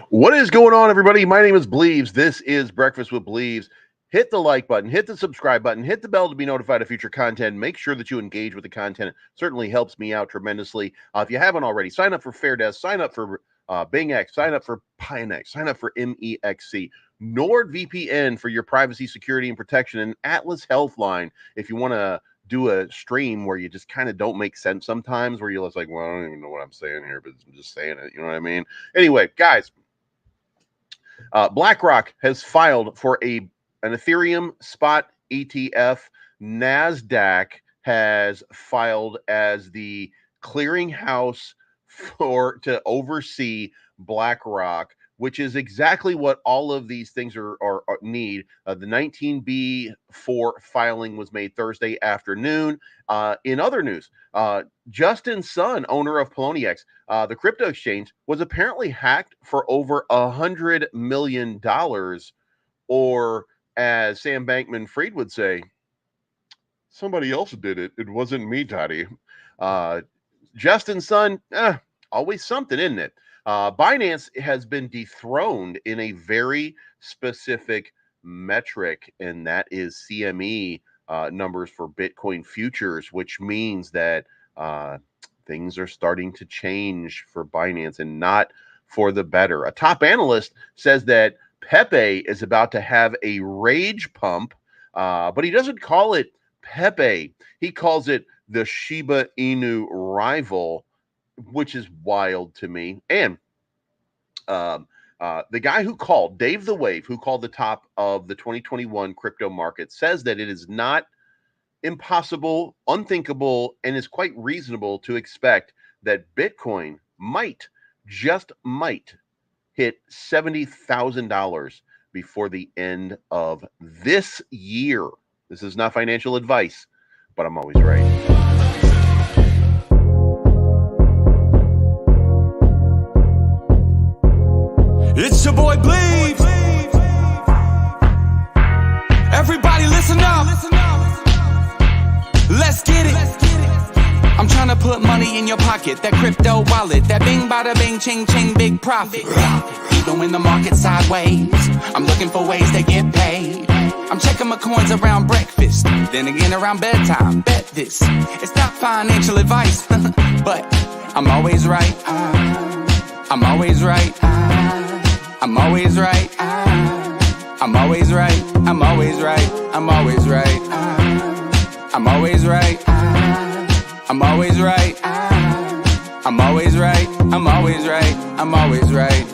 What is going on, everybody? My name is Bleaves. This is Breakfast with Bleaves. Hit the like button, hit the subscribe button, hit the bell to be notified of future content. Make sure that you engage with the content. It certainly helps me out tremendously. If you haven't already, sign up for Fairdesk, sign up for BingX, sign up for Poloniex, sign up for MEXC, NordVPN for your privacy, security, and protection, and Atlas Healthline if you want to do a stream where you just kind of don't make sense sometimes, where you're just like, well, I don't even know what I'm saying here, but I'm just saying it. You know what I mean? Anyway, guys, Blackrock has filed for an Ethereum spot ETF. Nasdaq has filed as the clearinghouse to oversee Blackrock, which is exactly what all of these things need. The 19B4 filing was made Thursday afternoon. In other news, Justin Sun, owner of Poloniex, the crypto exchange, was apparently hacked for over $100 million, or as Sam Bankman-Fried would say, somebody else did it. It wasn't me, Daddy. Justin Sun, always something, isn't it? Binance has been dethroned in a very specific metric, and that is CME numbers for Bitcoin futures, which means that things are starting to change for Binance and not for the better. A top analyst says that Pepe is about to have a rage pump, but he doesn't call it Pepe. He calls it the Shiba Inu rival, which is wild to me. And the guy who called, Dave the Wave, who called the top of the 2021 crypto market, says that it is not impossible, unthinkable, and is quite reasonable to expect that Bitcoin might, just might, hit $70,000 before the end of this year. This is not financial advice, but I'm always right. It's your boy Bleaves. Everybody listen up. Let's get it. I'm trying to put money in your pocket. That crypto wallet. That bing bada bing ching ching big profit. Even when the market's sideways, I'm looking for ways to get paid. I'm checking my coins around breakfast, then again around bedtime. Bet this, it's not financial advice, but I'm always right. I'm always right. I'm always right. I'm always right. I'm always right. I'm always right. I'm always right. I'm always right. I'm always right. I'm always right. I'm always right.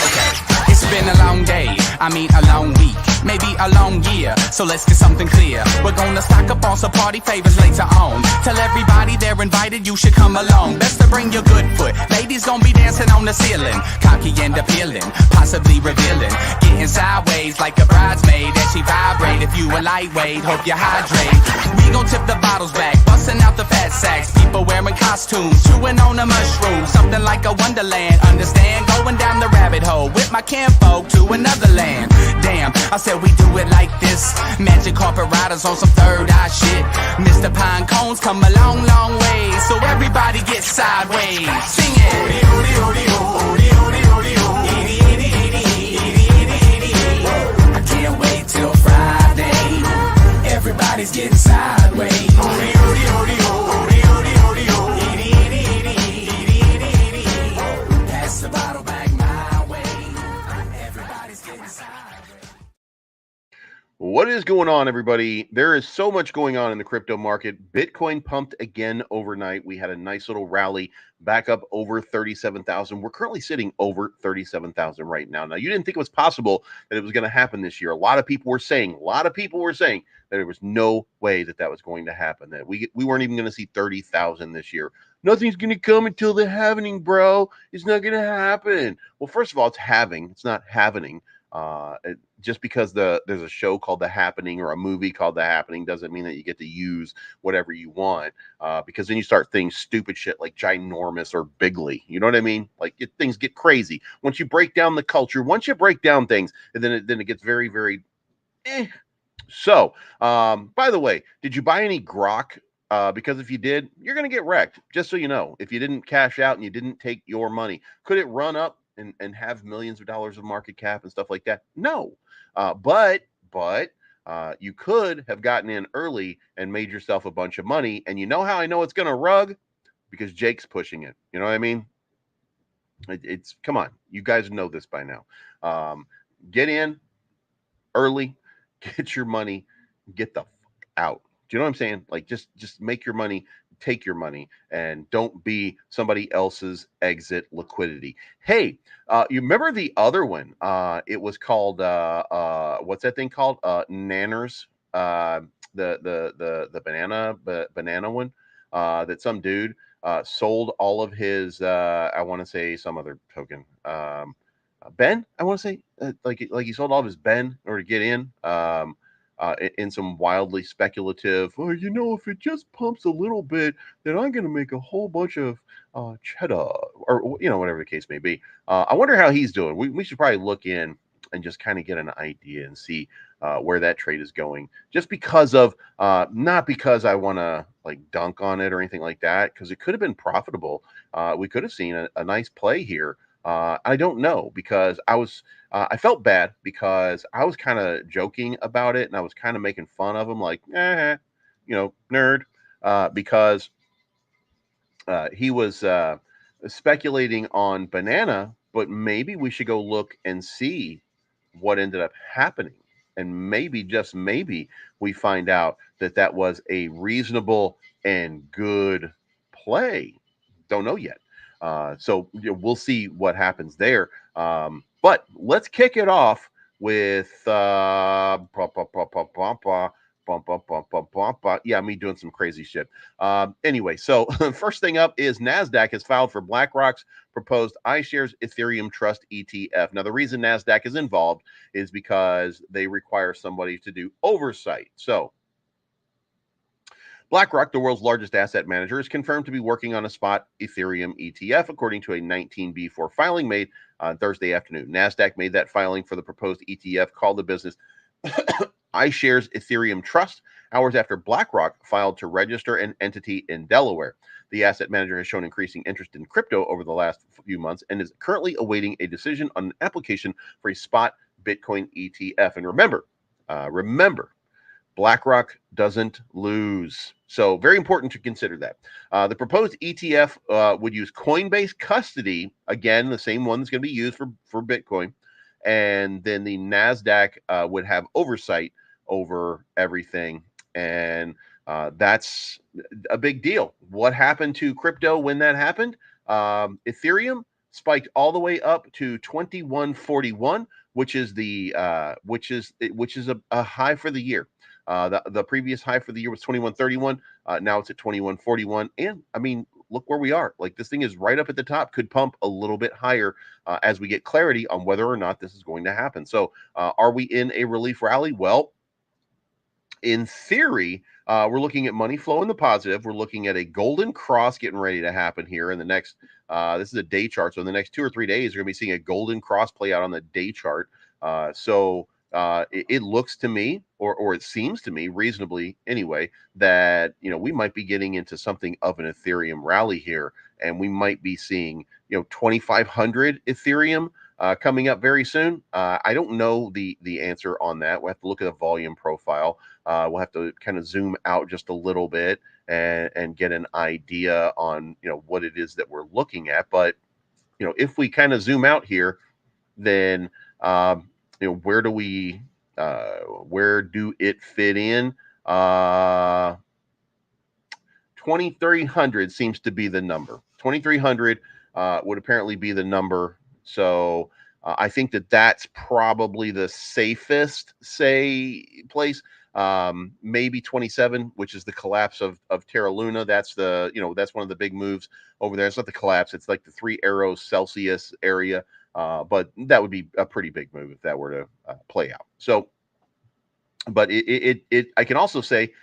Okay. It's been a long day. I mean a long week. Maybe a long year, so let's get something clear. We're gonna stock up on some party favors later on. Tell everybody they're invited, you should come along. Best to bring your good foot. Ladies gonna be dancing on the ceiling, cocky and appealing, possibly revealing, getting sideways like a bridesmaid as she vibrate. If you a lightweight, hope you hydrate. We gon' tip the bottles back, busting out the fat sacks. People wearing costumes, chewing on a mushroom, something like a wonderland. Understand? Going down the rabbit hole with my kinfolk to another land. Damn, I said we do it like this. Magic carpet riders on some third eye shit. Mr. Pine Cones come a long, long way, so everybody get sideways. Sing it. I can't wait till Friday. Everybody's getting sideways. Pass the bottle back my way. Everybody's getting sideways. What is going on, everybody? There is so much going on in the crypto market. Bitcoin pumped again overnight. We had a nice little rally back up over 37,000. We're currently sitting over 37,000 right now. Now, you didn't think it was possible that it was going to happen this year. A lot of people were saying that there was no way that that was going to happen, that we weren't even going to see 30,000 this year. Nothing's going to come until the happening, bro. It's not going to happen. Well, first of all, it's having. It's not happening. Just because there's a show called The Happening or a movie called The Happening doesn't mean that you get to use whatever you want, because then you start things stupid shit like ginormous or bigly. You know what I mean? Like things get crazy once you break down the culture. Once you break down things, and then it gets very, very. So, by the way, did you buy any grok because if you did, you're going to get wrecked. Just so you know, if you didn't cash out and you didn't take your money, could it run up and have millions of dollars of market cap and stuff like that? No, but you could have gotten in early and made yourself a bunch of money. And you know how I know it's going to rug? Because Jake's pushing it. You know what I mean? It's come on, you guys know this by now. Get in early, get your money, get the fuck out. Do you know what I'm saying? Like just make your money, take your money, and don't be somebody else's exit liquidity. Hey, you remember the other one? It was called what's that thing called? Nanners. The banana one. That some dude sold all of his. I want to say some other token. Ben, I want to say like he sold all of his Ben in order to get in some wildly speculative, oh, you know, if it just pumps a little bit, then I'm going to make a whole bunch of cheddar, or, you know, whatever the case may be. I wonder how he's doing. We should probably look in and just kind of get an idea and see where that trade is going, just because of, not because I want to like dunk on it or anything like that, because it could have been profitable. We could have seen a nice play here. I don't know, because I felt bad because I was kind of joking about it and I was kind of making fun of him, like, you know, nerd, because he was speculating on banana, but maybe we should go look and see what ended up happening. And maybe, just maybe, we find out that that was a reasonable and good play. Don't know yet. So you know, we'll see what happens there. But let's kick it off with yeah, me doing some crazy shit. Anyway, so first thing up is Nasdaq has filed for BlackRock's proposed iShares Ethereum Trust ETF. Now, the reason Nasdaq is involved is because they require somebody to do oversight. So BlackRock, the world's largest asset manager, is confirmed to be working on a spot Ethereum ETF, according to a 19B4 filing made on Thursday afternoon. Nasdaq made that filing for the proposed ETF, called the business iShares Ethereum Trust, hours after BlackRock filed to register an entity in Delaware. The asset manager has shown increasing interest in crypto over the last few months and is currently awaiting a decision on an application for a spot Bitcoin ETF. And remember, BlackRock doesn't lose. So very important to consider that. The proposed ETF would use Coinbase custody, again, the same one that's going to be used for Bitcoin. And then the NASDAQ would have oversight over everything. And that's a big deal. What happened to crypto when that happened? Ethereum spiked all the way up to 2141, which is a high for the year. The previous high for the year was 2131. Now it's at 2141. And I mean, look where we are. Like, this thing is right up at the top, could pump a little bit higher as we get clarity on whether or not this is going to happen. So are we in a relief rally? Well, in theory, we're looking at money flow in the positive. We're looking at a golden cross getting ready to happen here in the next, this is a day chart. So in the next 2 or 3 days, you're going to be seeing a golden cross play out on the day chart. It looks to me, or it seems to me reasonably anyway, that, you know, we might be getting into something of an Ethereum rally here, and we might be seeing, you know, 2,500 Ethereum coming up very soon. I don't know the answer on that. We'll have to look at the volume profile. We'll have to kind of zoom out just a little bit and get an idea on, you know, what it is that we're looking at. But, you know, if we kind of zoom out here, then you know, where do it fit in? 2,300 seems to be the number. 2,300 would apparently be the number. So I think that's probably the safest place. Maybe 27, which is the collapse of Terra Luna. That's that's one of the big moves over there. It's not the collapse. It's like the 3 arrows Celsius area. But that would be a pretty big move if that were to play out. So, but I can also say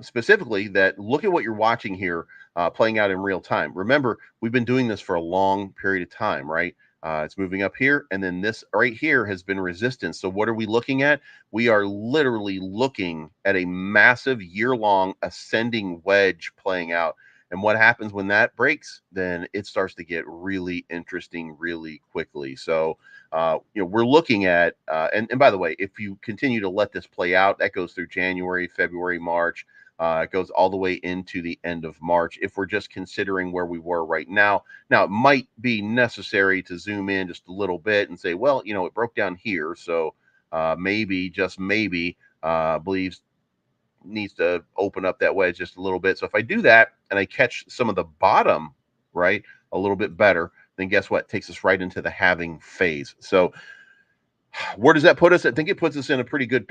specifically that look at what you're watching here playing out in real time. Remember, we've been doing this for a long period of time, right? It's moving up here, and then this right here has been resistance. So what are we looking at? We are literally looking at a massive year-long ascending wedge playing out. And what happens when that breaks? Then it starts to get really interesting really quickly. So, we're looking at, and by the way, if you continue to let this play out, that goes through January, February, March. It goes all the way into the end of March. If we're just considering where we were right now, it might be necessary to zoom in just a little bit and say, well, it broke down here. So maybe, just maybe, believes needs to open up that wedge just a little bit. So if I do that and I catch some of the bottom, right, a little bit better, then guess what? It takes us right into the halving phase. So where does that put us? I think it puts us in a pretty good,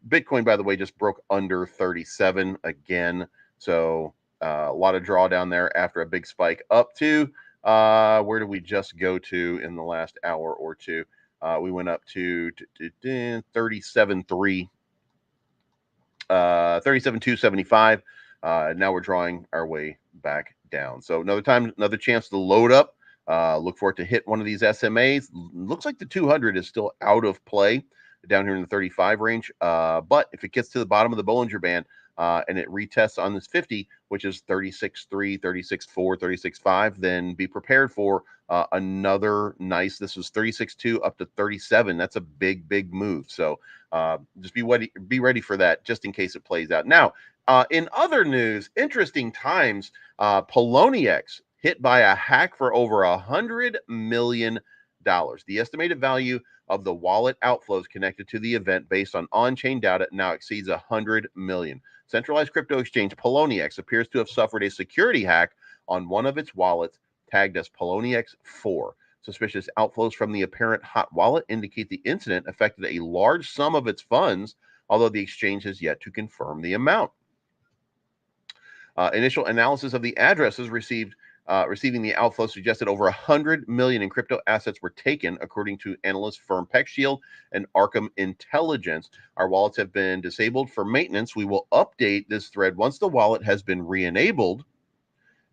Bitcoin, by the way, just broke under 37 again. So a lot of drawdown there after a big spike up to, where did we just go to in the last hour or two? We went up to 37.3, 37.275. Now we're drawing our way back down. So another chance to load up. Look for it to hit one of these SMAs. Looks like the 200 is still out of play down here in the 35 range. But if it gets to the bottom of the Bollinger Band and it retests on this 50, which is 36.3, 36.4, 36.5, then be prepared for another nice. This was 36.2 up to 37. That's a big, big move. So just be ready for that just in case it plays out. Now, in other news, interesting times, Poloniex hit by a hack for over $100 million. The estimated value of the wallet outflows connected to the event based on-chain data now exceeds $100 million. Centralized crypto exchange Poloniex appears to have suffered a security hack on one of its wallets tagged as Poloniex 4. Suspicious outflows from the apparent hot wallet indicate the incident affected a large sum of its funds, although the exchange has yet to confirm the amount. Initial analysis of the addresses receiving the outflow suggested over $100 million in crypto assets were taken, according to analyst firm PeckShield and Arkham Intelligence. Our wallets have been disabled for maintenance. We will update this thread once the wallet has been re-enabled.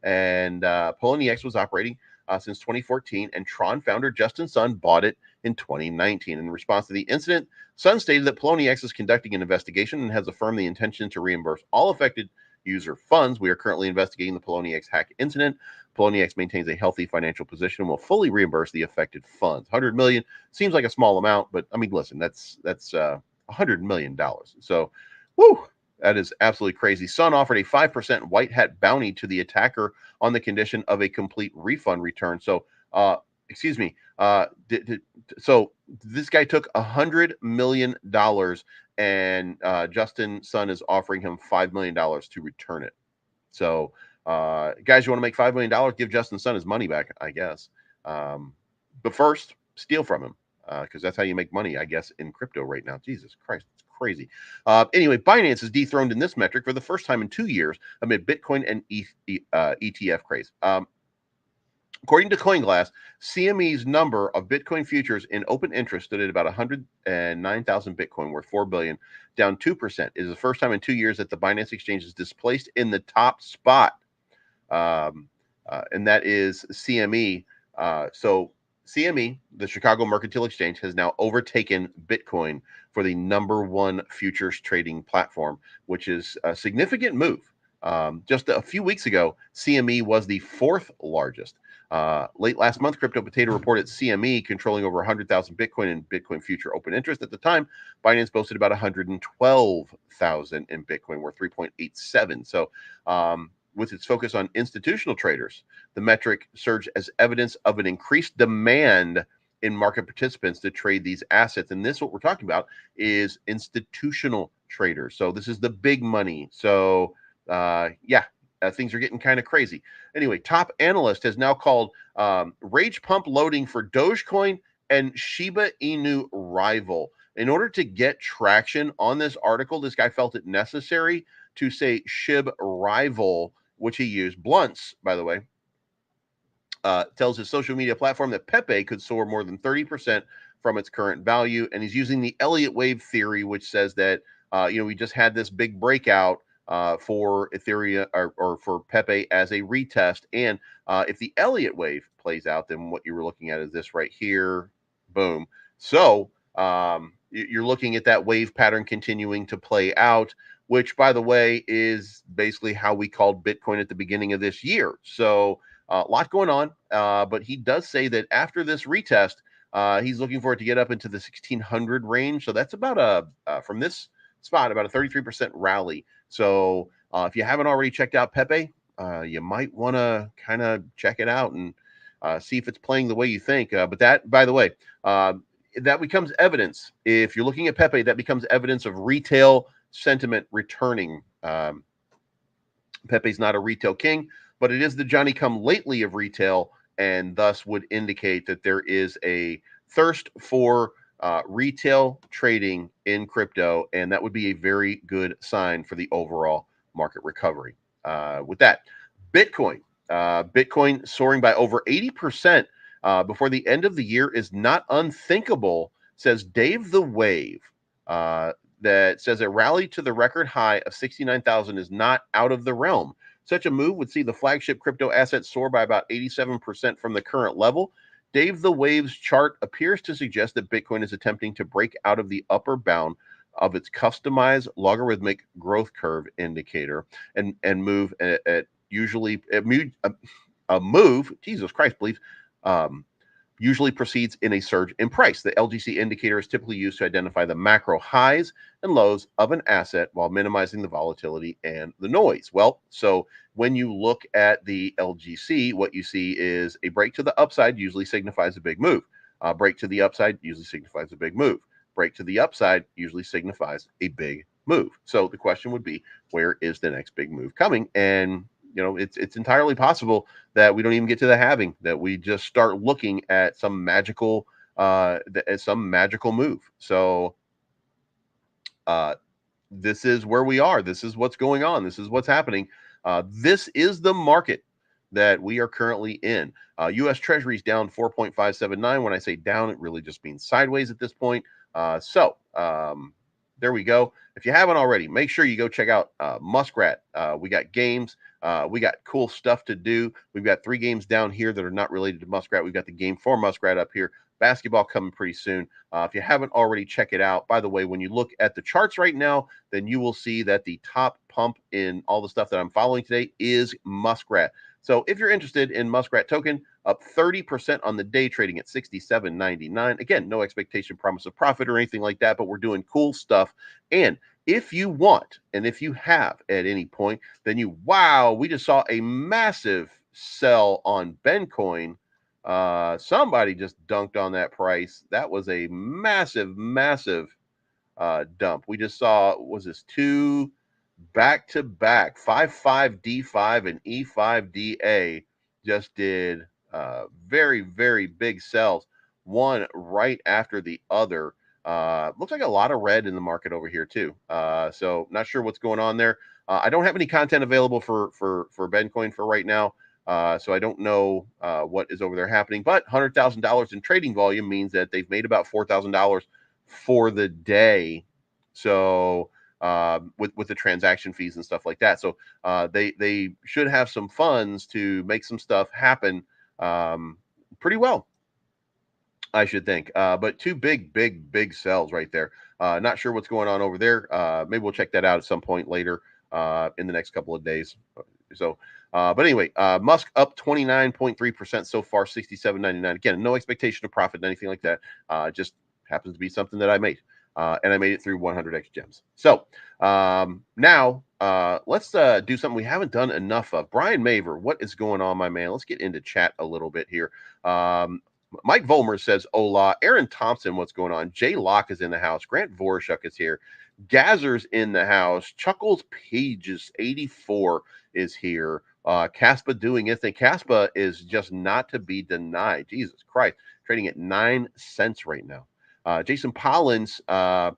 And Poloniex was operating since 2014, and Tron founder Justin Sun bought it in 2019. In response to the incident, Sun stated that Poloniex is conducting an investigation and has affirmed the intention to reimburse all affected user funds. We are currently investigating the Poloniex hack incident. Poloniex maintains a healthy financial position and will fully reimburse the affected funds. $100 million seems like a small amount, but I mean, listen, that's $100 million. So, whoo, that is absolutely crazy. Sun offered a 5% white hat bounty to the attacker on the condition of a complete refund return. So, so this guy took $100 million, and Justin Sun is offering him $5 million to return it. So, guys, you want to make $5 million? Give Justin Sun his money back, I guess. But first, steal from him, because that's how you make money, I guess, in crypto right now. Jesus Christ, it's crazy. Anyway, Binance is dethroned in this metric for the first time in 2 years amid Bitcoin and ETF craze. According to CoinGlass, CME's number of Bitcoin futures in open interest stood at about 109,000 Bitcoin, worth $4 billion, down 2%. It is the first time in 2 years that the Binance exchange is displaced in the top spot, and that is CME. So CME, the Chicago Mercantile Exchange, has now overtaken Bitcoin for the number one futures trading platform, which is a significant move. Just a few weeks ago, CME was the fourth largest. Late last month, Crypto Potato reported CME controlling over 100,000 Bitcoin in Bitcoin future open interest. At the time, Binance boasted about 112,000 in Bitcoin, worth 3.87. So, with its focus on institutional traders, the metric surged as evidence of an increased demand in market participants to trade these assets. And this, what we're talking about, is institutional traders. So this is the big money. So, things are getting kind of crazy. Anyway, top analyst has now called rage pump loading for Dogecoin and Shiba Inu rival. In order to get traction on this article, this guy felt it necessary to say SHIB rival, which he used. Blunts, by the way, tells his social media platform that Pepe could soar more than 30% from its current value. And he's using the Elliott wave theory, which says that, we just had this big breakout for Ethereum or for Pepe as a retest. And if the Elliott wave plays out, then what you were looking at is this right here. Boom. So you're looking at that wave pattern continuing to play out, which, by the way, is basically how we called Bitcoin at the beginning of this year. So a lot going on, but he does say that after this retest, he's looking for it to get up into the 1600 range. So that's about from this spot, about a 33% rally. So if you haven't already checked out Pepe, you might want to kind of check it out and see if it's playing the way you think. But that, by the way, that becomes evidence. If you're looking at Pepe, that becomes evidence of retail sentiment returning. Pepe's not a retail king, but it is the Johnny come lately of retail, and thus would indicate that there is a thirst for retail trading in crypto, and that would be a very good sign for the overall market recovery. With that, Bitcoin soaring by over 80% before the end of the year is not unthinkable, says Dave the Wave. That says a rally to the record high of 69,000 is not out of the realm. Such a move would see the flagship crypto asset soar by about 87% from the current level. Dave the Wave's chart appears to suggest that Bitcoin is attempting to break out of the upper bound of its customized logarithmic growth curve indicator and move at usually a move. Jesus Christ, please. Usually proceeds in a surge in price. The LGC indicator is typically used to identify the macro highs and lows of an asset while minimizing the volatility and the noise. Well, so when you look at the LGC, what you see is a break to the upside usually signifies a big move. Break to the upside usually signifies a big move. Break to the upside usually signifies a big move. So the question would be, where is the next big move coming? And it's entirely possible that we don't even get to the halving, that we just start looking at some magical move. So this is where we are. This is what's going on. This is what's happening. This is the market that we are currently in. U.S. Treasuries down 4.579. When I say down, it really just means sideways at this point. There we go. If you haven't already, make sure you go check out Muskrat. We got games. We got cool stuff to do. We've got 3 games down here that are not related to Muskrat. We've got the game for Muskrat up here. Basketball coming pretty soon. If you haven't already, check it out. By the way, when you look at the charts right now, then you will see that the top pump in all the stuff that I'm following today is Muskrat. So if you're interested in Muskrat token, up 30% on the day, trading at $67.99. Again, no expectation, promise of profit or anything like that, but we're doing cool stuff. And if you want, and if you have at any point, then we just saw a massive sell on Bitcoin. Somebody just dunked on that price. That was a massive dump. We just saw, was this 2 back-to-back 5.5D5 and E5DA just did very, very big sells, one right after the other. Looks like a lot of red in the market over here too. So not sure what's going on there. I don't have any content available for Bitcoin for right now. So I don't know what is over there happening, but $100,000 in trading volume means that they've made about $4,000 for the day. So with the transaction fees and stuff like that. So they should have some funds to make some stuff happen pretty well, I should think. But 2 big sells right there. Not sure what's going on over there. Maybe we'll check that out at some point later in the next couple of days. So, but anyway, MUSK up 29.3% so far, $67.99. Again, no expectation of profit, anything like that. Just happens to be something that I made. And I made it through 100x gems. So now let's do something we haven't done enough of. Brian Maver, what is going on, my man? Let's get into chat a little bit here. Mike Volmer says, hola. Aaron Thompson, what's going on? Jay Locke is in the house. Grant Vorshuk is here. Gazer's in the house. Chuckles Pages 84 is here. Caspa doing it. Caspa is just not to be denied. Jesus Christ. Trading at 9 cents right now. Jason Pollins, Elon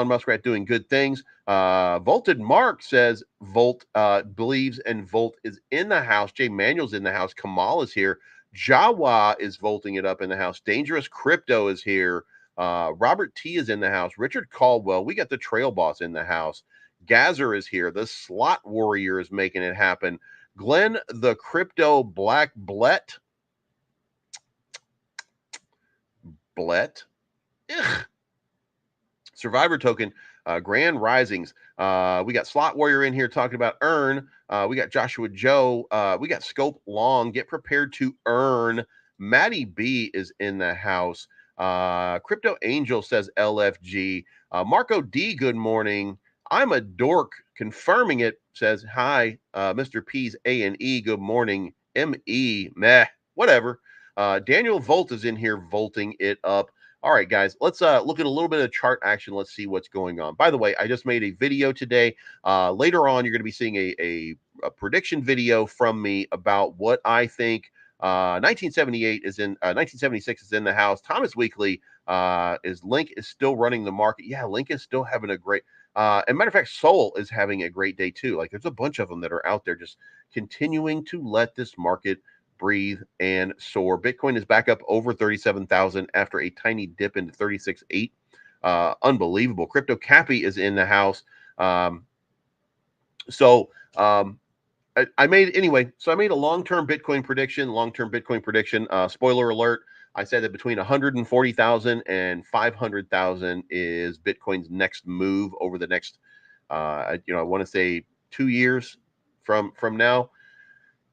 Muskrat doing good things. Volted Mark says Volt believes and Volt is in the house. Jay Manuel's in the house. Kamal is here. Jawa is volting it up in the house. Dangerous Crypto is here. Robert T is in the house. Richard Caldwell. We got the Trail Boss in the house. Gazer is here. The slot warrior is making it happen. Glenn, the crypto black Blett. Ugh. Survivor token, Grand Risings. We got Slot Warrior in here talking about earn. We got Joshua Joe. We got Scope Long. Get prepared to earn. Maddie B is in the house. Crypto Angel says LFG. Marco D, good morning. I'm a dork. Confirming it says hi. Mr. P's A&E, good morning. ME, meh, whatever. Daniel Volt is in here volting it up. All right, guys, let's look at a little bit of chart action. Let's see what's going on. By the way, I just made a video today. Later on, you're going to be seeing a prediction video from me about what I think 1978 is in 1976 is in the house. Thomas Weekly is Link is still running the market. Yeah, Link is still having a great and matter of fact, Soul is having a great day too. Like there's a bunch of them that are out there just continuing to let this market breathe and soar. Bitcoin is back up over 37,000 after a tiny dip into 36.8. Unbelievable. Crypto Cappy is in the house. I made a long-term Bitcoin prediction. Spoiler alert. I said that between 140,000 and 500,000 is Bitcoin's next move over the next, I want to say 2 years from now.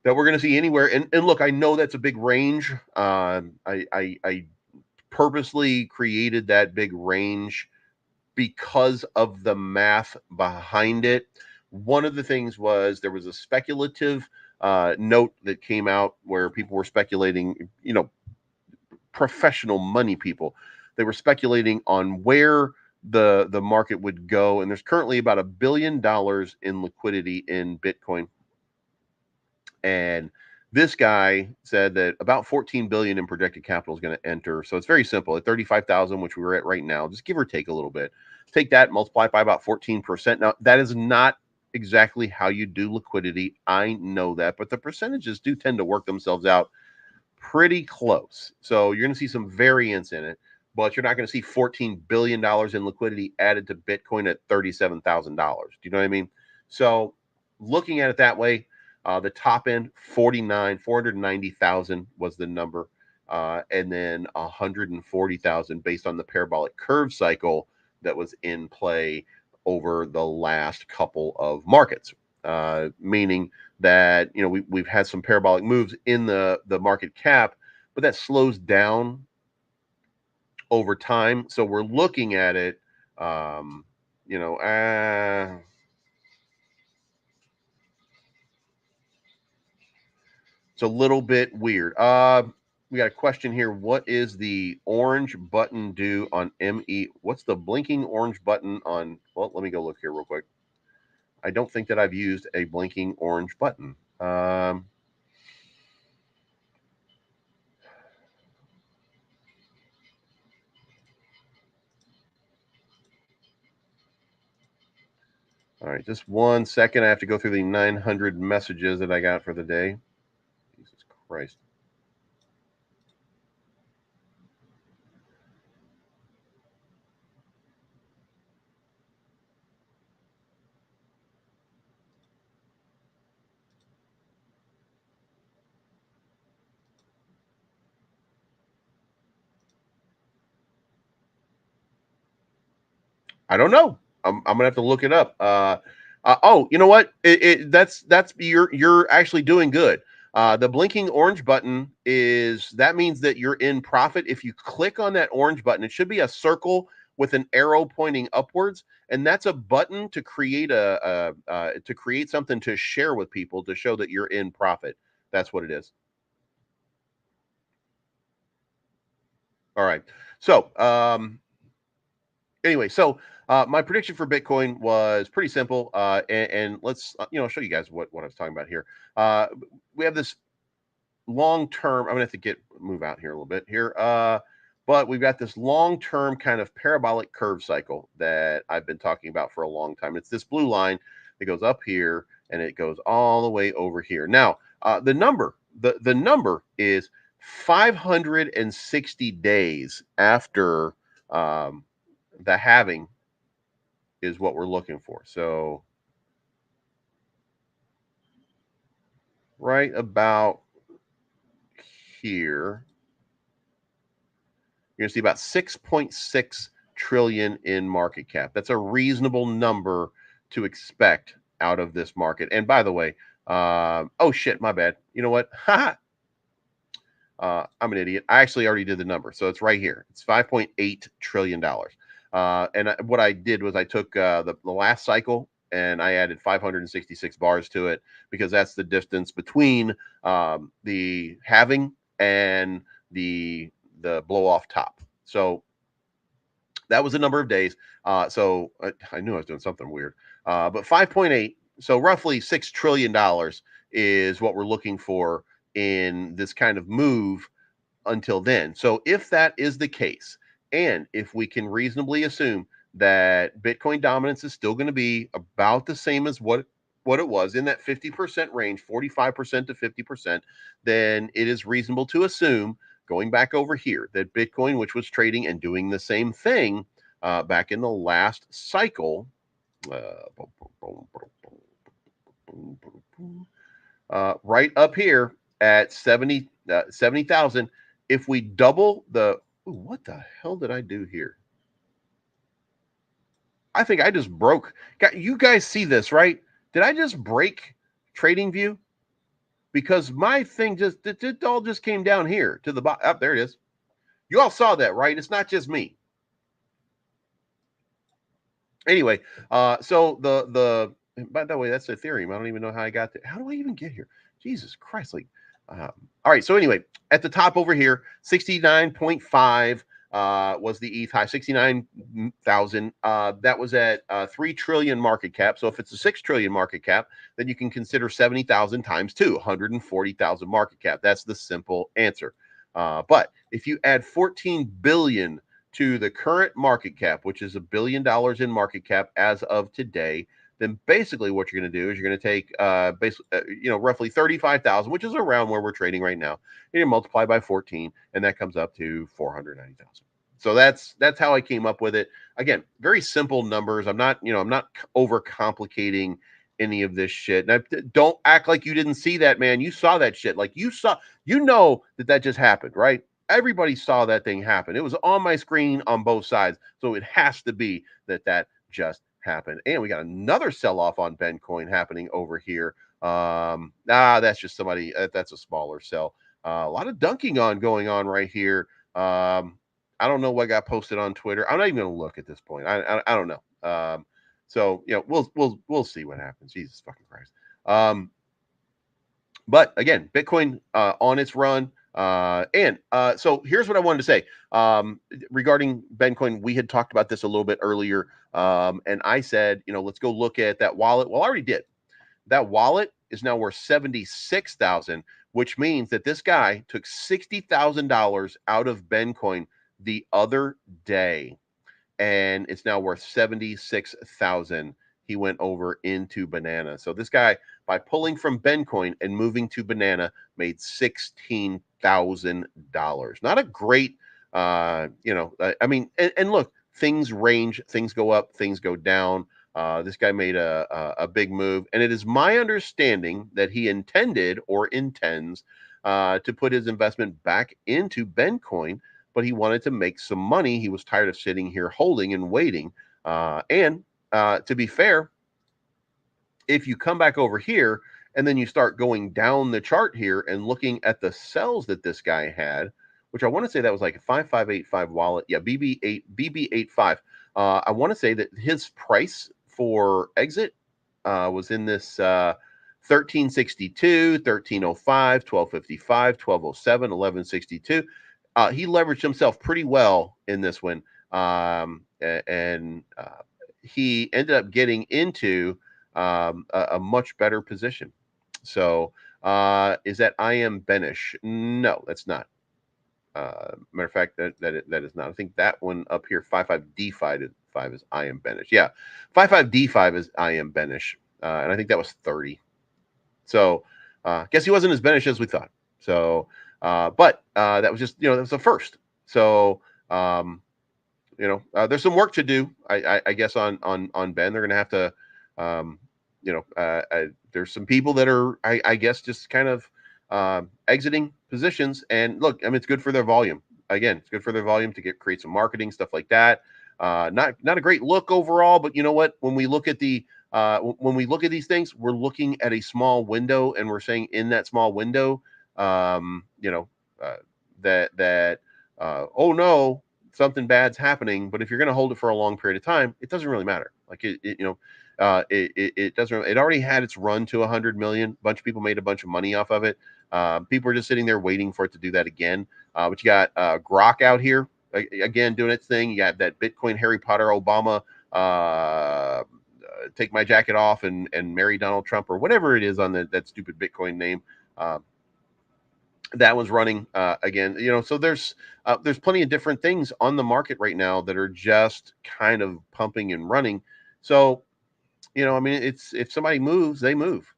That we're going to see anywhere. And look, I know that's a big range. I purposely created that big range because of the math behind it. One of the things was there was a speculative note that came out where people were speculating, professional money people. They were speculating on where the market would go. And there's currently about $1 billion in liquidity in Bitcoin. And this guy said that about 14 billion in projected capital is going to enter. So it's very simple. At 35,000, which we're at right now, just give or take a little bit. Take that, multiply it by about 14%. Now, that is not exactly how you do liquidity. I know that, but the percentages do tend to work themselves out pretty close. So you're going to see some variance in it, but you're not going to see $14 billion in liquidity added to Bitcoin at $37,000. Do you know what I mean? So looking at it that way, the top end, 490,000 was the number. And then 140,000 based on the parabolic curve cycle that was in play over the last couple of markets. Meaning that, we've had some parabolic moves in the market cap, but that slows down over time. So we're looking at it, it's a little bit weird. We got a question here. What is the orange button do on ME? What's the blinking orange button on? Well, let me go look here real quick. I don't think that I've used a blinking orange button. All right, just 1 second. I have to go through the 900 messages that I got for the day. Jesus Christ. I don't know. I'm gonna have to look it up. Oh, you know what? That's you're actually doing good. The blinking orange button that means that you're in profit. If you click on that orange button, it should be a circle with an arrow pointing upwards, and that's a button to create to create something to share with people to show that you're in profit. That's what it is. All right. So, anyway, my prediction for Bitcoin was pretty simple, and let's show you guys what I was talking about here. We have this long-term. I'm gonna have to move out here a little bit here, but we've got this long-term kind of parabolic curve cycle that I've been talking about for a long time. It's this blue line that goes up here and it goes all the way over here. Now, the number is 560 days after the halving is what we're looking for. So right about here, you're going to see about 6.6 trillion in market cap. That's a reasonable number to expect out of this market. And by the way, oh shit, my bad. You know what? I'm an idiot. I actually already did the number. So it's right here. It's $5.8 trillion. What I did was I took the last cycle and I added 566 bars to it, because that's the distance between the halving and the blow off top. So that was a number of days. So I knew I was doing something weird. But 5.8, so roughly $6 trillion is what we're looking for in this kind of move until then. So if that is the case, and if we can reasonably assume that Bitcoin dominance is still going to be about the same as what it was in that 50% range, 45% to 50%, then it is reasonable to assume, going back over here, that Bitcoin, which was trading and doing the same thing back in the last cycle, right up here at 70,000. If we double the, what the hell did I do here? I think I just broke. You guys see this, right? Did I just break TradingView? Because my thing it all just came down here to the bottom. Oh, there it is. You all saw that, right? It's not just me. Anyway, so the by the way, that's Ethereum. I don't even know how I got there. How do I even get here? Jesus Christ! Like, all right. So anyway, at the top over here, 69.5 was the ETH high, 69,000. That was at 3 trillion market cap. So if it's a 6 trillion market cap, then you can consider 70,000 times 2, 140,000 market cap. That's the simple answer. But if you add 14 billion to the current market cap, which is $1 billion in market cap as of today, then basically what you're going to do is you're going to take roughly 35,000, which is around where we're trading right now, and you multiply by 14, and that comes up to 490,000. So that's how I came up with it. Again, very simple numbers. I'm not overcomplicating any of this shit. Now, don't act like you didn't see that, man. You saw that shit. Like you know that just happened, right? Everybody saw that thing happen. It was on my screen on both sides. So it has to be that just happened. And we got another sell-off on Bitcoin happening over here. That's just somebody, that's a smaller sell. A lot of dunking going on right here. I don't know what got posted on Twitter. I'm not even going to look at this point. I don't know. So, we'll see what happens. Jesus fucking Christ. But again, Bitcoin on its run. So here's what I wanted to say regarding Bitcoin. We had talked about this a little bit earlier, and I said, let's go look at that wallet. Well, I already did. That wallet is now worth 76,000, which means that this guy took $60,000 out of Bitcoin the other day, and it's now worth 76,000. He went over into Banana. So this guy, by pulling from Bitcoin and moving to Banana, made $16,000. Not a great, I mean, and look, things range, things go up, things go down. This guy made a big move, and it is my understanding that he intended or intends to put his investment back into Bitcoin, but he wanted to make some money. He was tired of sitting here holding and waiting, to be fair, if you come back over here and then you start going down the chart here and looking at the sells that this guy had, which I want to say that was like a 5585 wallet. Yeah, BB85. I want to say that his price for exit was in this 1362, 1305, 1255, 1207, 1162. He leveraged himself pretty well in this one. He ended up getting into a much better position. So is that I am Benish? No, that's not. Matter of fact, that is not. I think that one up here, 55D5 is I am Benish. Yeah, 55D5 is I am Benish, and I think that was 30. So guess he wasn't as Benish as we thought. So, but that was just that was the first. So there's some work to do. I guess on Ben, they're going to have to, there's some people that are, I guess, just kind of exiting positions. And look, I mean, it's good for their volume. Again, it's good for their volume to create some marketing stuff like that. Not a great look overall, but you know what? When we look at when we look at these things, we're looking at a small window, and we're saying in that small window, that oh no, something bad's happening. But if you're going to hold it for a long period of time, it doesn't really matter. Like it doesn't. It already had its run to 100 million. A bunch of people made a bunch of money off of it. People are just sitting there waiting for it to do that again. But you got Grok out here again doing its thing. You got that Bitcoin Harry Potter Obama take my jacket off and marry Donald Trump or whatever it is on that stupid Bitcoin name. That one's running again. So there's plenty of different things on the market right now that are just kind of pumping and running. So I mean, it's if somebody moves, they move.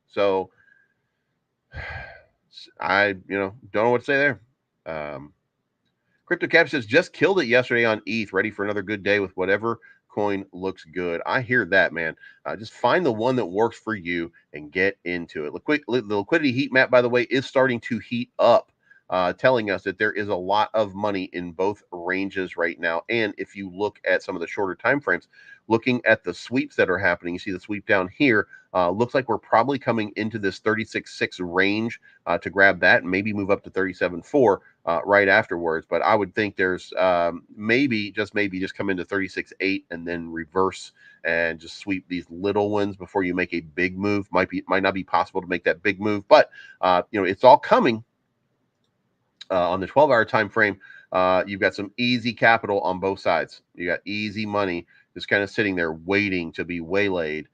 So I don't know what to say there. CryptoCap says just killed it yesterday on ETH, ready for another good day with whatever coin looks good. I hear that, man. Just find the one that works for you and get into it. The liquidity heat map, by the way, is starting to heat up, telling us that there is a lot of money in both ranges right now. And if you look at some of the shorter time frames, looking at the sweeps that are happening, you see the sweep down here. Looks like we're probably coming into this 36.6 range to grab that and maybe move up to 37.4 right afterwards. But I would think there's maybe just come into 36.8 and then reverse and just sweep these little ones before you make a big move. Might not be possible to make that big move, but it's all coming on the 12-hour time frame. You've got some easy capital on both sides. You got easy money just kind of sitting there waiting to be waylaid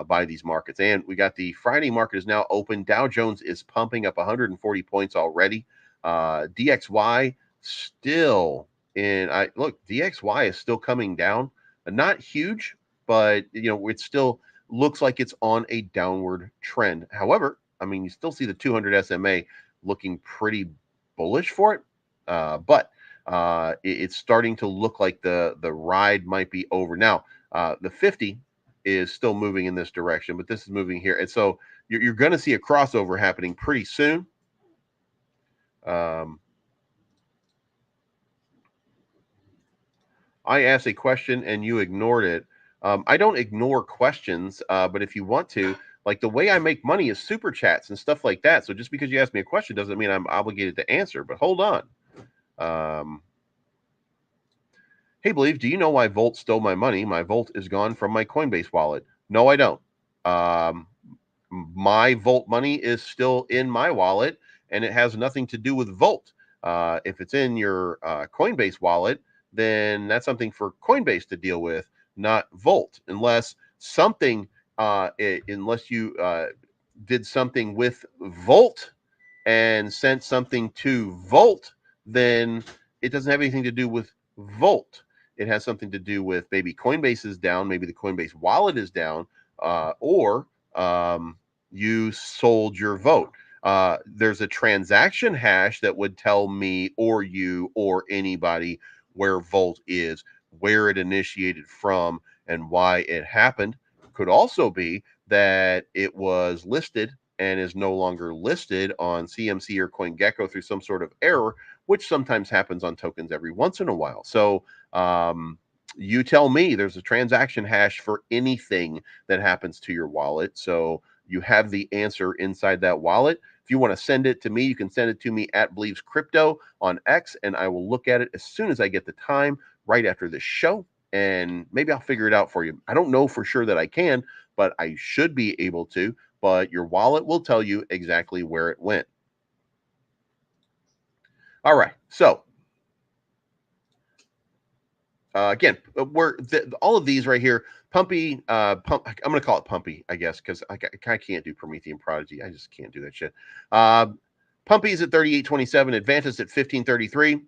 by these markets. And we got the Friday market is now open. Dow Jones is pumping up 140 points already. DXY still DXY is still coming down, not huge, but it still looks like it's on a downward trend. However, I mean, you still see the 200 SMA looking pretty bullish for it, but it's starting to look like the ride might be over now. The 50 is still moving in this direction, but this is moving here, and so you're going to see a crossover happening pretty soon. I asked a question and you ignored it. I don't ignore questions, but if you want to, like, the way I make money is super chats and stuff like that. So just because you ask me a question doesn't mean I'm obligated to answer. But hold on. Hey, Believe, do you know why Volt stole my money? My Volt is gone from my Coinbase wallet. No, I don't. My Volt money is still in my wallet, and it has nothing to do with Volt. If it's in your Coinbase wallet, then that's something for Coinbase to deal with, not Volt, unless you did something with Volt and sent something to Volt, then it doesn't have anything to do with Volt. It has something to do with maybe Coinbase is down, maybe the Coinbase wallet is down, or you sold your vote. There's a transaction hash that would tell me or you or anybody where Volt is, where it initiated from, and why it happened. Could also be that it was listed and is no longer listed on CMC or CoinGecko through some sort of error, which sometimes happens on tokens every once in a while. So you tell me. There's a transaction hash for anything that happens to your wallet. So you have the answer inside that wallet. If you want to send it to me, you can send it to me at Believes Crypto on X, and I will look at it as soon as I get the time right after this show, and maybe I'll figure it out for you. I don't know for sure that I can, but I should be able to. But your wallet will tell you exactly where it went. All right, so again, all of these right here, Pumpy, I'm going to call it Pumpy, I guess, because I can't do Promethean Prodigy. I just can't do that shit. Pumpy's at 38.27, Advantis at 15.33,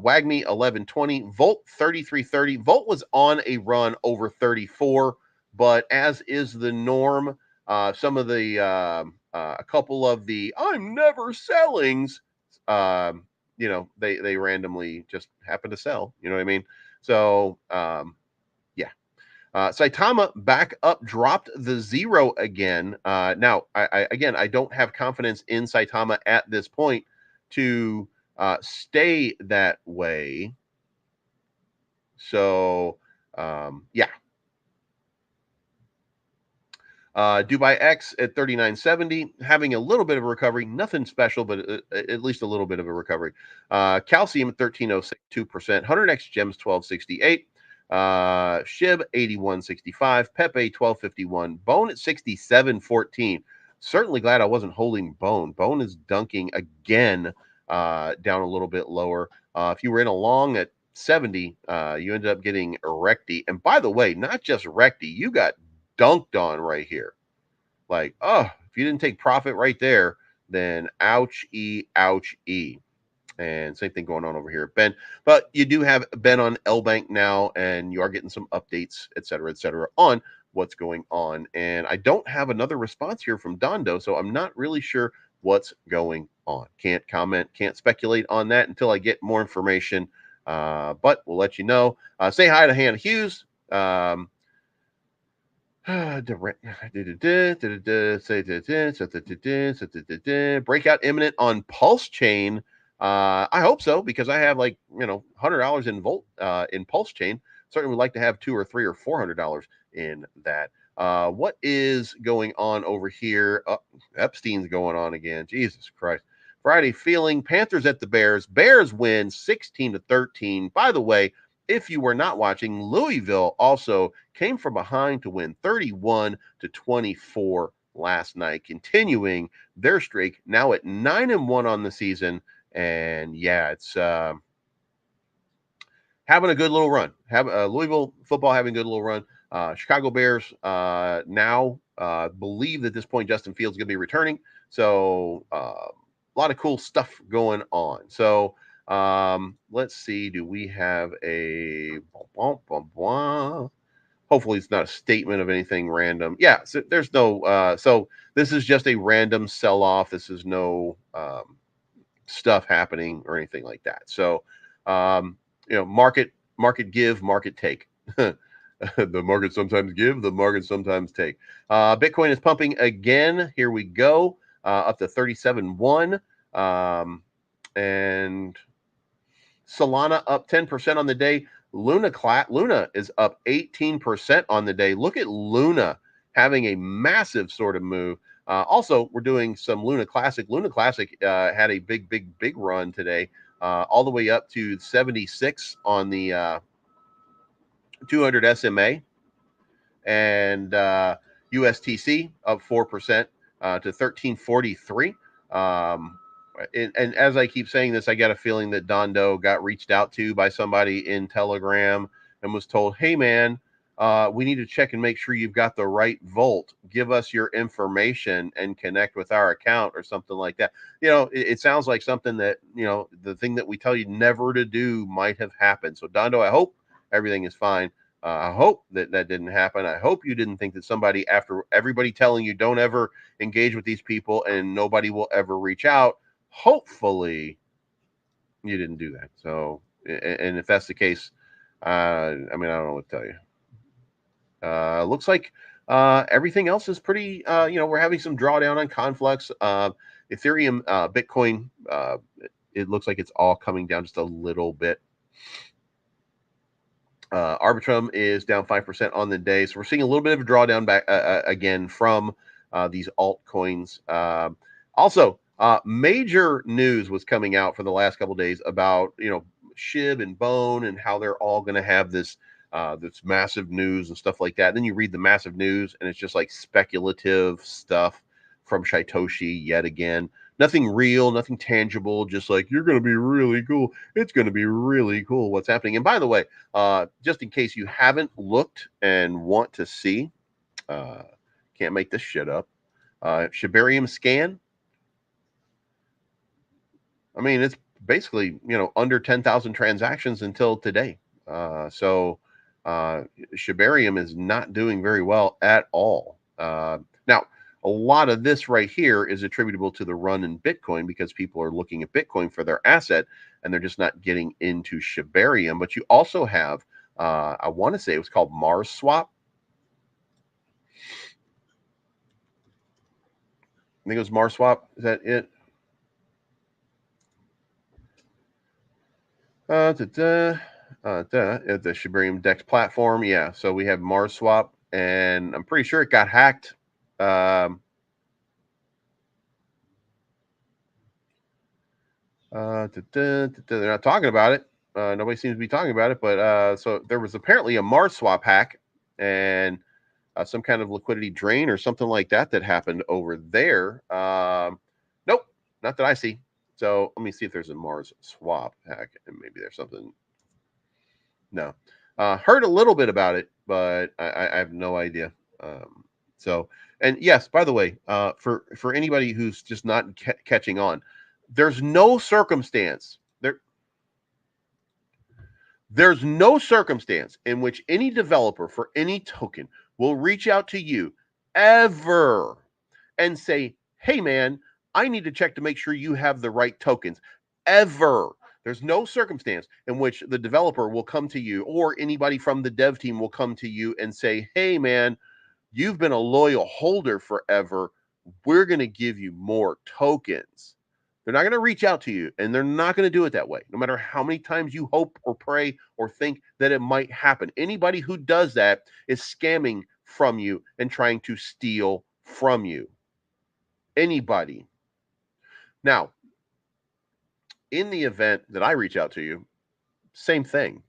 Wagme 11.20, Volt 33.30. Volt was on a run over 34, but as is the norm, some of the a couple of the I'm never sellings you know, they randomly just happen to sell. You know what I mean? So yeah. Saitama back up, dropped the zero again. Now, I don't have confidence in Saitama at this point to stay that way. So, yeah. Dubai X at 39.70, having a little bit of a recovery. Nothing special, but at least a little bit of a recovery. Calcium at 13.06, 2%. 100X Gems 12.68. SHIB 81.65. Pepe 12.51. Bone at 67.14. Certainly glad I wasn't holding Bone. Bone is dunking again, down a little bit lower. If you were in a long at 70, you ended up getting Recti. And by the way, not just Recti, you got dunked on right here. Like, oh, if you didn't take profit right there, then ouch-y, ouch-y. And same thing going on over here at Ben. But you do have Ben on L-Bank now, and you are getting some updates, et cetera, on what's going on. And I don't have another response here from Dondo, so I'm not really sure what's going on. Can't comment, can't speculate on that until I get more information. But we'll let you know. Say hi to Hannah Hughes. Breakout imminent on Pulse Chain. I hope so, because I have like, you know, $100 in Volt in Pulse Chain. Certainly would like to have $200 or $300 or $400 in that. What is going on over here? Epstein's going on again. Jesus Christ. Friday feeling. Panthers at the Bears. Bears win 16-13. By the way, if you were not watching, Louisville also came from behind to win 31-24 last night, continuing their streak, now at 9-1 on the season. And yeah, it's having a good little run. Louisville football having a good little run. Chicago Bears now believe that at this point Justin Fields is going to be returning. So a lot of cool stuff going on. So let's see. Do we have a? Hopefully, it's not a statement of anything random. Yeah. So there's no. So this is just a random sell-off. This is no stuff happening or anything like that. So, you know, market give, market take. The market sometimes give, the market sometimes take. Bitcoin is pumping again. Here we go, up to 37.1. And Solana up 10% on the day. Luna is up 18% on the day. Look at Luna having a massive sort of move. Also, we're doing some Luna Classic. Luna Classic had a big run today, all the way up to 76 on the 200 SMA. And USTC up 4% to 1343. And as I keep saying this, I got a feeling that Dondo got reached out to by somebody in Telegram and was told, hey, man, we need to check and make sure you've got the right Volt. Give us your information and connect with our account or something like that. You know, it sounds like something that, you know, the thing that we tell you never to do might have happened. So, Dondo, I hope everything is fine. I hope that didn't happen. I hope you didn't think that somebody, after everybody telling you don't ever engage with these people and nobody will ever reach out, hopefully you didn't do that. So, and if that's the case, I mean, I don't know what to tell you. Looks like everything else is pretty, you know, we're having some drawdown on Conflux. Ethereum, Bitcoin, it looks like it's all coming down just a little bit. Arbitrum is down 5% on the day. So we're seeing a little bit of a drawdown back again from these altcoins. Also, major news was coming out for the last couple of days about, you know, SHIB and Bone and how they're all going to have this this massive news and stuff like that. And then you read the massive news and it's just like speculative stuff from Shytoshi yet again. Nothing real, nothing tangible, just like, you're going to be really cool. It's going to be really cool what's happening. And by the way, just in case you haven't looked and want to see, can't make this shit up, Shibarium scan. I mean, it's basically, you know, under 10,000 transactions until today. So Shibarium is not doing very well at all. Now, A lot of this right here is attributable to the run in Bitcoin because people are looking at Bitcoin for their asset and they're just not getting into Shibarium. But you also have, I want to say it was called Mars Swap. I think it was Mars Swap. Is that it? The Shibarium Dex platform. Yeah. So we have Mars Swap, and I'm pretty sure it got hacked. They're not talking about it. Nobody seems to be talking about it, but so there was apparently a Mars swap hack and some kind of liquidity drain or something like that that happened over there. Nope, not that I see. So let me see if there's a Mars swap hack, and maybe there's something. No, heard a little bit about it, but I have no idea. So, and yes, by the way, for anybody who's just not catching on, there's no circumstance there's no circumstance in which any developer for any token will reach out to you ever and say, hey man, I need to check to make sure you have the right tokens. Ever. There's no circumstance in which the developer will come to you or anybody from the dev team will come to you and say, hey man, you've been a loyal holder forever. We're going to give you more tokens. They're not going to reach out to you, and they're not going to do it that way, no matter how many times you hope or pray or think that it might happen. Anybody who does that is scamming from you and trying to steal from you. Anybody. Now, in the event that I reach out to you, same thing.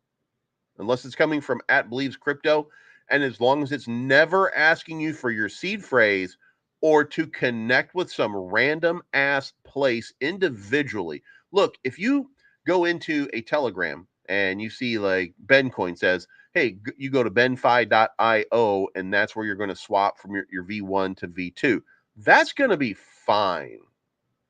Unless it's coming from @BelievesCrypto, and as long as it's never asking you for your seed phrase or to connect with some random ass place individually. Look, if you go into a Telegram and you see like Bencoin says, hey, you go to benfi.io and that's where you're going to swap from your V1 to V2. That's going to be fine,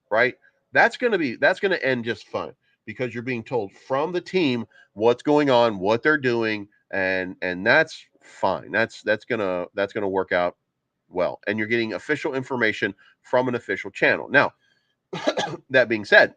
right? That's going to end just fine because you're being told from the team what's going on, what they're doing, and that's fine. That's going to work out well, and you're getting official information from an official channel. Now, that being said,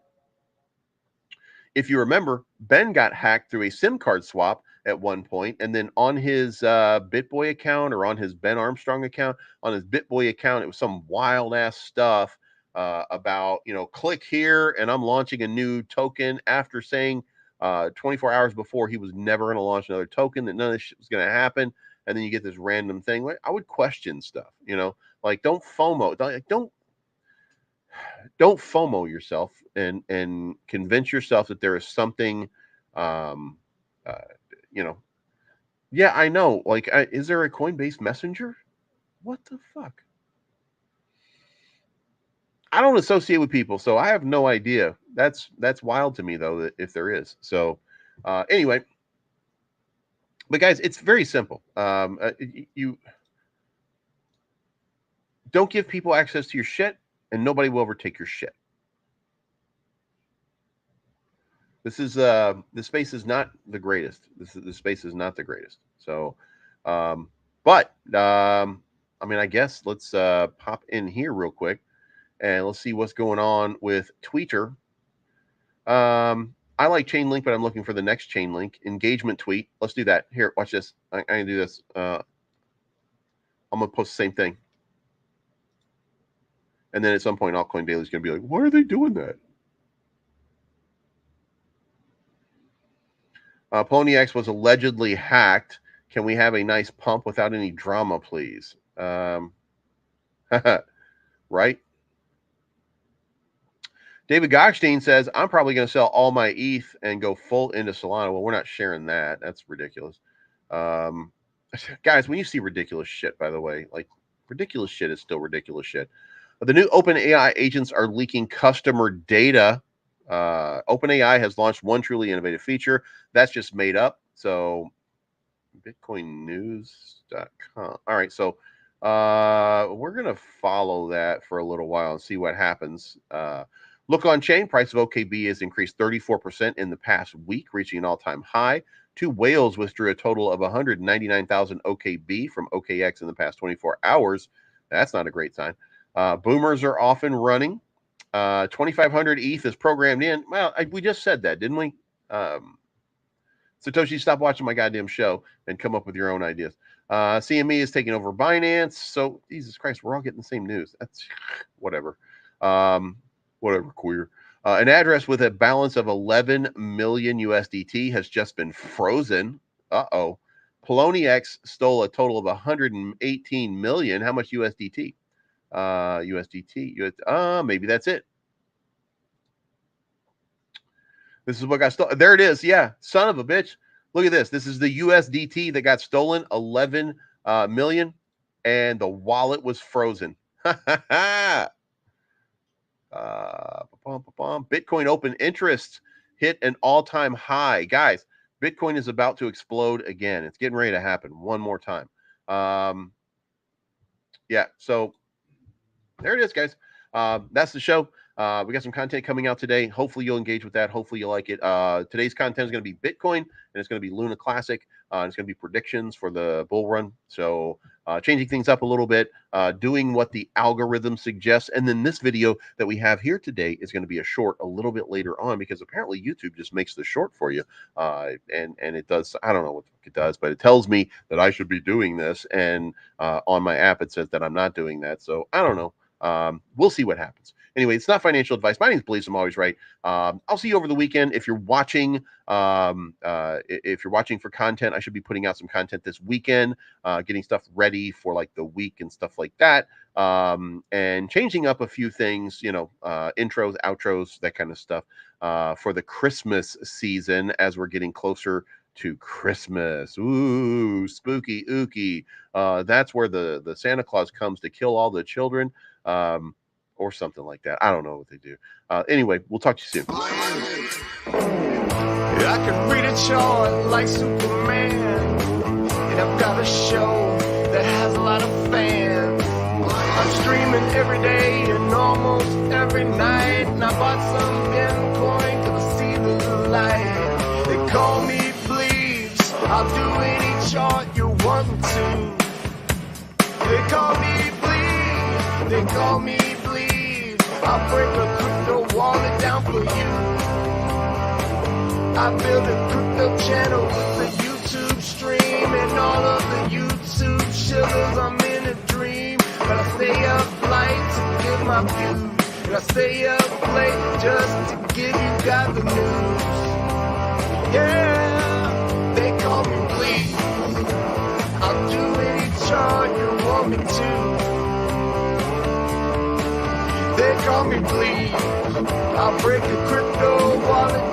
if you remember, Ben got hacked through a SIM card swap at one point, and then on his BitBoy account or on his Ben Armstrong account, on his BitBoy account, it was some wild ass stuff about, click here and I'm launching a new token after saying 24 hours before he was never going to launch another token, that none of this shit was going to happen. And then you get this random thing. Like, I would question stuff, like don't FOMO, don't FOMO yourself and convince yourself that there is something, yeah, I know. Like, is there a Coinbase Messenger? What the fuck? I don't associate with people, so I have no idea. That's wild to me, though, that if there is. So, anyway, but guys, it's very simple. You don't give people access to your shit, and nobody will ever take your shit. This space is not the greatest. This space is not the greatest. So, I mean, I guess let's pop in here real quick and let's see what's going on with Twitter. I like Chainlink, but I'm looking for the next Chainlink engagement tweet. Let's do that. Here, watch this. I can do this. I'm gonna post the same thing, and then at some point, Altcoin Daily is gonna be like, "Why are they doing that?" Poloniex was allegedly hacked. Can we have a nice pump without any drama, please? Right? David Gockstein says, I'm probably going to sell all my ETH and go full into Solana. Well, we're not sharing that. That's ridiculous. Guys, when you see ridiculous shit, by the way, like ridiculous shit is still ridiculous shit. The new OpenAI agents are leaking customer data. OpenAI has launched one truly innovative feature that's just made up. So bitcoinnews.com. All right. So we're going to follow that for a little while and see what happens. Look on chain, price of OKB has increased 34% in the past week, reaching an all-time high. Two whales withdrew a total of 199,000 OKB from OKX in the past 24 hours. That's not a great sign. Boomers are off and running. 2,500 ETH is programmed in. Well, we just said that, didn't we? Satoshi, stop watching my goddamn show and come up with your own ideas. CME is taking over Binance. So, Jesus Christ, we're all getting the same news. That's whatever. Whatever, queer. An address with a balance of 11 million USDT has just been frozen. Uh-oh. Poloniex stole a total of 118 million. How much USDT? Maybe that's it. This is what got stolen. There it is. Yeah, son of a bitch. Look at this. This is the USDT that got stolen, 11 million, and the wallet was frozen. Bitcoin open interest hit an all-time high. Guys, Bitcoin is about to explode again. It's getting ready to happen one more time. Yeah, so there it is, guys. That's the show. We got some content coming out today. Hopefully you'll engage with that. Hopefully you like it. Today's content is going to be Bitcoin, and it's going to be Luna Classic. And it's going to be predictions for the bull run. So changing things up a little bit, doing what the algorithm suggests. And then this video that we have here today is going to be a short a little bit later on, because apparently YouTube just makes the short for you. And it does. I don't know what it does, but it tells me that I should be doing this. And on my app, it says that I'm not doing that. So I don't know. We'll see what happens. Anyway, it's not financial advice. My name is Blaze. I'm always right. I'll see you over the weekend. If you're watching, for content, I should be putting out some content this weekend, getting stuff ready for like the week and stuff like that, and changing up a few things, intros, outros, that kind of stuff, for the Christmas season as we're getting closer to Christmas. Ooh, spooky ooky. That's where the Santa Claus comes to kill all the children. Or something like that. I don't know what they do. Anyway, we'll talk to you soon. I can read a chart like Superman, and I've got a show that has a lot of fans. I'm streaming every day and almost every night, and I bought some Bitcoin because I see the light. They call me Bleeves. I'll do any chart you want to. They call me Bleeves. They call me Bleeves. I'll break a crypto wallet down for you. I build a crypto channel with a YouTube stream and all of the YouTube shillers. I'm in a dream, but I stay up late to give my views. And I stay up late just to give you guys the news. Yeah, they call me Bleed. I'll do any chart you want me to. They call me Bleed. I'll break a crypto wallet